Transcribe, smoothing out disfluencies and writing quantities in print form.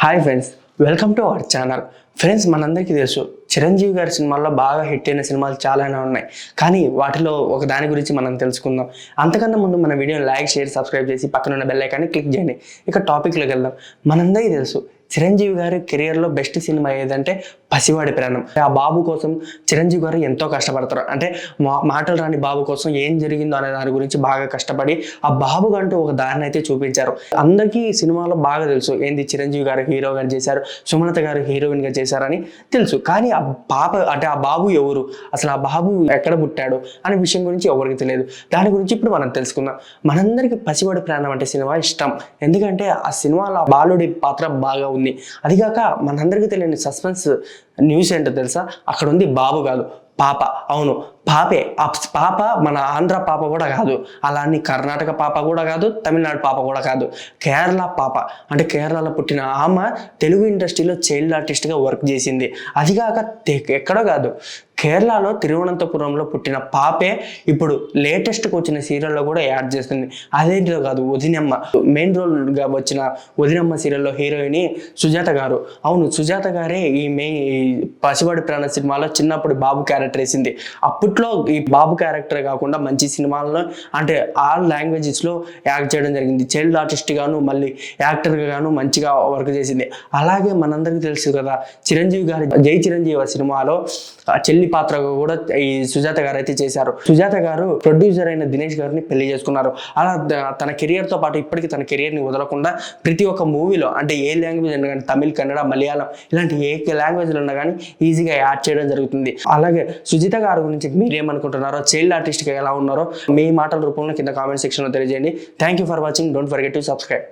Hi friends, welcome to our channel. Friends, మనందరికీ తెలుసు చిరంజీవి గారి సినిమాల్లో బాగా హిట్ అయిన సినిమాలు చాలానే ఉన్నాయి. కానీ వాటిలో ఒక దాని గురించి మనం తెలుసుకుందాం. అంతకన్నా ముందు మన వీడియోని లైక్, షేర్, సబ్స్క్రైబ్ చేసి పక్కన ఉన్న బెల్ ఐకాన్ని క్లిక్ చేయండి. ఇక టాపిక్లోకి వెళ్దాం. మనందరికీ తెలుసు చిరంజీవి గారి కెరియర్లో బెస్ట్ సినిమా ఏదంటే పసివాడి ప్రాణం. ఆ బాబు కోసం చిరంజీవి గారు ఎంతో కష్టపడతారు. అంటే మాటలు రాని బాబు కోసం ఏం జరిగిందో అనే దాని గురించి బాగా కష్టపడి ఆ బాబు అంటూ ఒక దారిని అయితే చూపించారు. అందరికీ ఈ సినిమాలో బాగా తెలుసు ఏంది చిరంజీవి గారు హీరోగా చేశారు, సుమలత గారు హీరోయిన్గా చేశారని తెలుసు. కానీ ఆ పాప అంటే ఆ బాబు ఎవరు, అసలు ఆ బాబు ఎక్కడ పుట్టాడు అనే విషయం గురించి ఎవరికి తెలియదు. దాని గురించి ఇప్పుడు మనం తెలుసుకుందాం. మనందరికీ పసివాడి ప్రాణం అంటే సినిమా ఇష్టం. ఎందుకంటే ఆ సినిమాలో ఆ బాలుడి పాత్ర బాగా ఉంది. అదిగాక మనందరికీ తెలియని సస్పెన్స్ న్యూస్ ఏంటో తెలుసా? అక్కడ ఉంది బాబు కాదు, పాప. అవును, పాపే. ఆ పాప మన ఆంధ్ర పాప కూడా కాదు, అలాని కర్ణాటక పాప కూడా కాదు, తమిళనాడు పాప కూడా కాదు, కేరళ పాప. అంటే కేరళలో పుట్టిన ఆమె తెలుగు ఇండస్ట్రీలో చైల్డ్ ఆర్టిస్ట్గా వర్క్ చేసింది. అదిగాక ఎక్కడో కాదు, కేరళలో తిరువనంతపురంలో పుట్టిన పాపే ఇప్పుడు లేటెస్ట్గా వచ్చిన సీరియల్లో కూడా యాడ్ చేస్తుంది. అదేంటిలో కాదు, వదినమ్మ. మెయిన్ రోల్గా వచ్చిన వదినమ్మ సీరియల్లో హీరోయిన్ సుజాత గారు. అవును, సుజాత గారే ఈ పసివాడి ప్రాణ సినిమాలో చిన్నప్పుడు బాబు క్యారెక్టర్ వేసింది. అప్పట్లో ఈ బాబు క్యారెక్టర్ కాకుండా మంచి సినిమాల్లో అంటే ఆల్ లాంగ్వేజెస్లో యాక్ట్ చేయడం జరిగింది. చైల్డ్ ఆర్టిస్ట్ గాను మళ్ళీ యాక్టర్గా గాను మంచిగా వర్క్ చేసింది. అలాగే మనందరికీ తెలుసు కదా, చిరంజీవి గారి జై చిరంజీవి సినిమాలో చెల్లి పాత్రగా కూడా ఈ సుజాత గారు అయితే చేశారు. సుజాత గారు ప్రొడ్యూసర్ అయిన దినేష్ గారిని పెళ్లి చేసుకున్నారు. అలా తన కెరియర్తో పాటు ఇప్పటికీ తన కెరియర్ని వదలకుండా ప్రతి ఒక్క మూవీలో అంటే ఏ లాంగ్వేజ్ అయినా కానీ, తమిళ్, కన్నడ, మలయాళం ఇలాంటి ఏ లాంగ్వేజ్లో ఉన్నా కానీ ఈజీగా యాడ్ చేయడం జరుగుతుంది. అలాగే సుజిత గారి గురించి మీరేమనుకుంటున్నారో, చైల్డ్ ఆర్టిస్ట్గా ఎలా ఉన్నారో మీ మాటల రూపంలో కింద కామెంట్ సెక్షన్లో తెలియజేయండి. Thank you for watching. Don't forget to subscribe.